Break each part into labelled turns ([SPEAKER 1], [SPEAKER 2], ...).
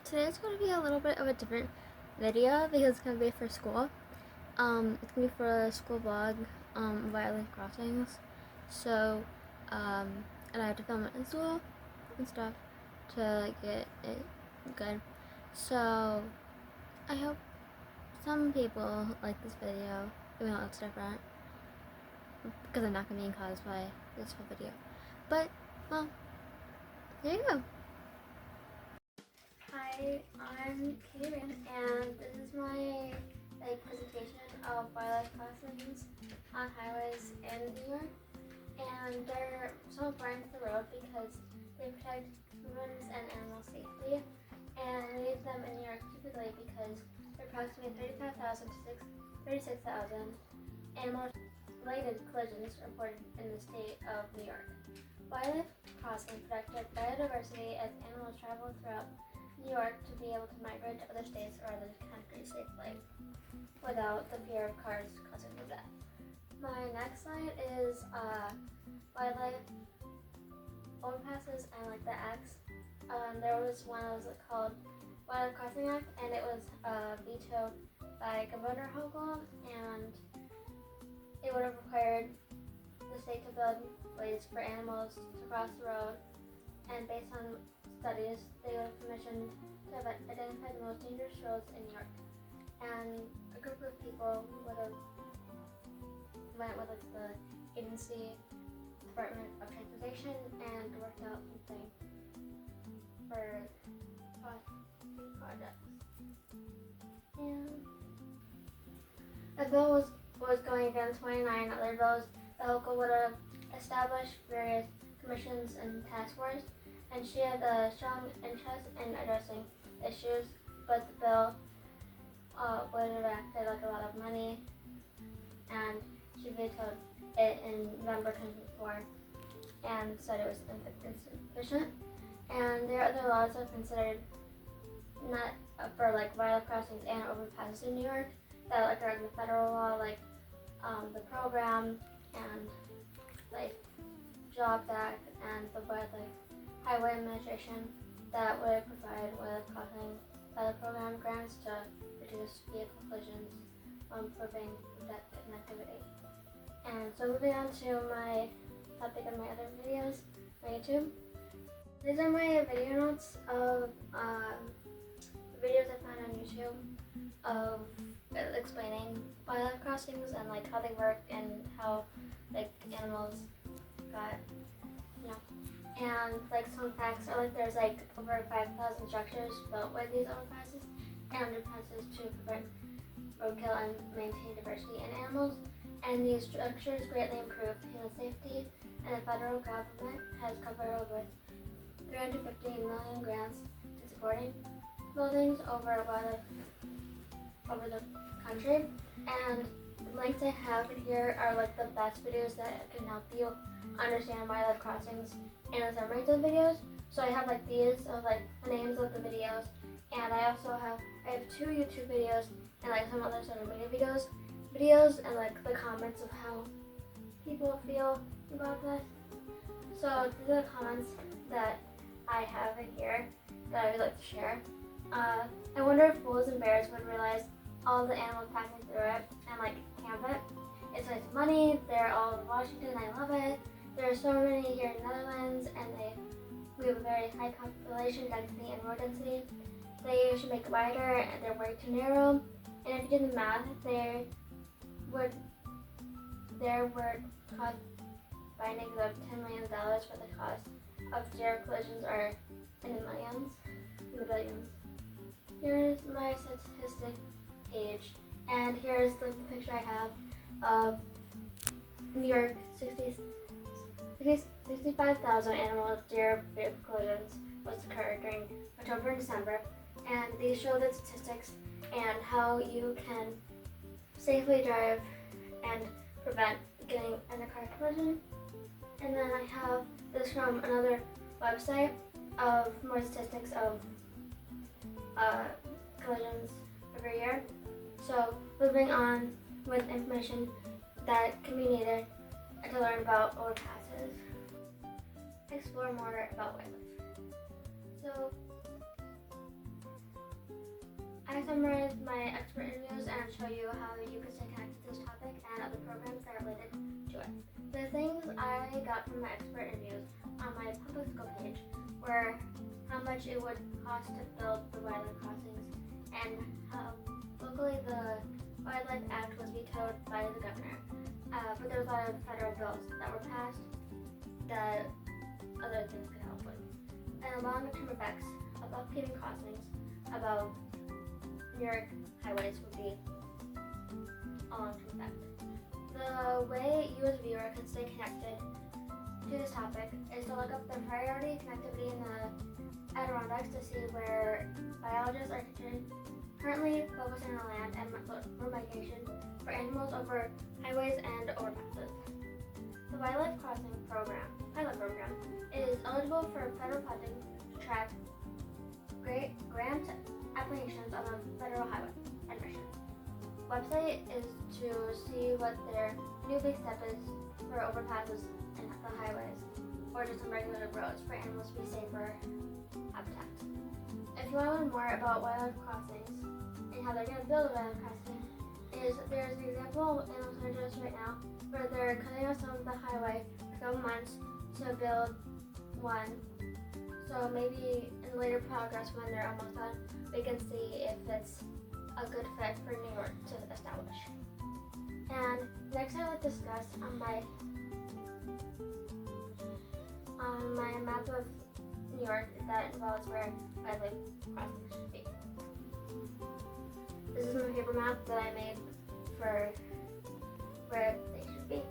[SPEAKER 1] Today's going to be a little bit of a different video because it's going to be for school. It's going to be for a school blog, Violet Crossings. So, and I have to film it in school and stuff to get it good. So, I hope some people like this video, even though it's different, because I'm not going to be in cosplay this whole video. But, well, there you go. Hi, I'm Karen, and this is my presentation of wildlife crossings on highways in New York. And they're so important to the road because they protect humans and animal safety. And we need them in New York typically because there are approximately 35,000 to 36,000 animal-related collisions reported in the state of New York. Wildlife crossings protect biodiversity as animals travel throughout New York to be able to migrate to other states or other countries safely without the fear of cars causing them death. My next slide is wildlife overpasses and the acts. There was one that was called Wildlife Crossing Act, and it was vetoed by Governor Hochul, and it would have required the state to build ways for animals to cross the road, and based on studies, they would have commissioned to have identified the most dangerous roads in New York. And a group of people would have went with the agency, Department of Transportation, and worked out something for projects. And the bill was going against 29 other bills. The local would have established various commissions and task force, and she had a strong interest in addressing issues, but the bill would have acted like a lot of money, and she vetoed it in November 2024 and said it was insufficient. And there are other laws that are considered not for wildlife crossings and overpasses in New York that are in the federal law, the program and Jobs Act and the Wildlife Highway Administration that would provide wildlife crossing program grants to reduce vehicle collisions, preventing death and activity. And so moving on to my topic of my other videos on YouTube. These are my video notes of the videos I found on YouTube of explaining wildlife crossings and how they work and how animals got, and some facts are there's over 5,000 structures built with these overpasses and underpasses to prevent roadkill and maintain diversity in animals. And these structures greatly improve human safety, and the federal government has covered over 350 million grants to supporting buildings over the country. And links I have here are the best videos that can help you understand wildlife crossings and the summaries of videos. So I have these of the names of the videos, and I have 2 YouTube videos and some other social media videos and the comments of how people feel about this. So these are the comments that I have in here that I would like to share. I wonder if wolves and bears would realize all the animals passing through it and camp it. It saves money. They're all in Washington. I love it. There are so many here in the Netherlands, and we have a very high population density and road density. They should make it wider, and they're way too narrow. And if you do the math, their would cost findings of $10 million, for the cost of zero collisions are in the millions, in the billions. Here's my statistic page, and here's the picture I have of New York 65,000 animal zero vehicle collisions was occurred during October and December, and these show the statistics and how you can safely drive and prevent getting in a car collision. And then I have this from another website of more statistics of collisions every year. So moving on with information that can be needed to learn about overpasses. Explore more about wildlife. So I summarize my expert interviews and show you how you can stay connected to this topic and other programs that are related to it. The things I got from my expert interviews on my public school page were how much it would cost to build the wildlife crossings and how locally the Wildlife Act was vetoed by the governor. But there was a lot of federal bills that were passed that other things could help with. And longer-term effects of upkeeping crossings about New York highways would be a long-term effect. The way you as a viewer can stay connected to this topic is to look up the priority connectivity in the Adirondacks to see where biologists are currently focusing on land and migration for animals over highways and overpasses. The Wildlife Crossing Program, pilot program, is eligible for federal funding to track grant applications on the federal highway admission. Website is to see what their new big step is for overpasses and the highways, or just some regular roads for animals to be safer habitat. If you want to learn more about wildlife crossings and how they're going to build a wildlife crossing, there's an example in Los Angeles right now where they're cutting off some of the highway for a couple months to build one. So maybe in later progress when they're almost done, we can see if it's a good fit for New York to establish. And next I will discuss on my map of New York that involves where wildlife crossings should be. This is my paper map that I made for where they should be.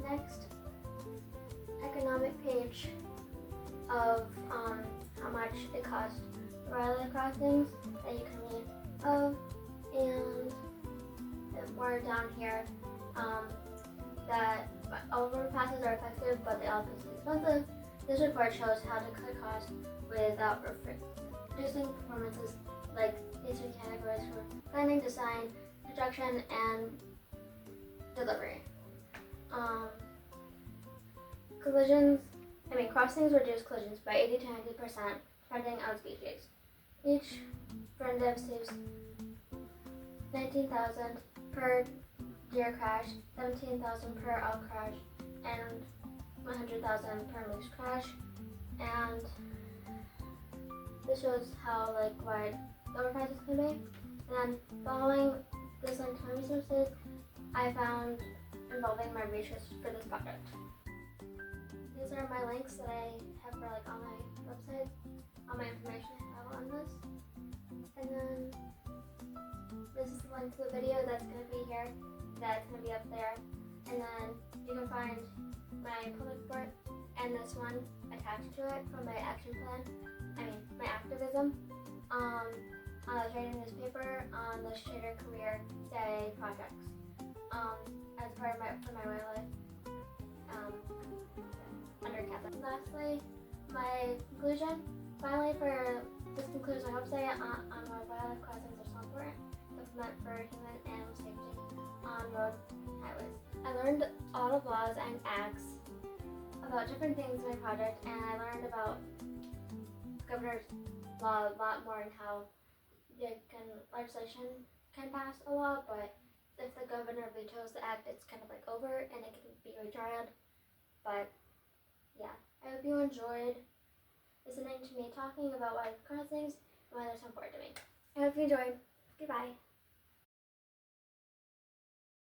[SPEAKER 1] Next, economic page of how much it costs for wildlife crossings that you can read of, and more down here that overpasses are effective but they also are expensive. This report shows how to cut costs without reducing performances like these three categories for planning, design, construction, and delivery. Crossings reduce collisions by 80 to 90% depending on species. Each friend saves 19,000 per deer crash, 17,000 per elk crash, and 100,000 per moose crash. And this shows how wide the overpasses can be. And then following this time resources, I found involving my research for this project. These are my links that I have for all my websites, all my information I have on this. And then this is the link to the video that's going to be here, that's going to be up there. And then you can find my public report and this one attached to it from my action plan, my activism, on the training newspaper, on the Trader Career Day projects, as part of my wildlife under CAPA. Lastly, my conclusion. Finally, this concludes my website on why wildlife crossings are so important, implement for human and animal safety on road highways. I learned all the laws and acts about different things in my project, and I learned about governor's law a lot more and how legislation can pass a law, but if the governor vetoes the act, it's kind of over and it can be retried. But yeah, I hope you enjoyed listening to me talking about wildlife crossings and why they're so important to me. I hope you enjoyed. Goodbye.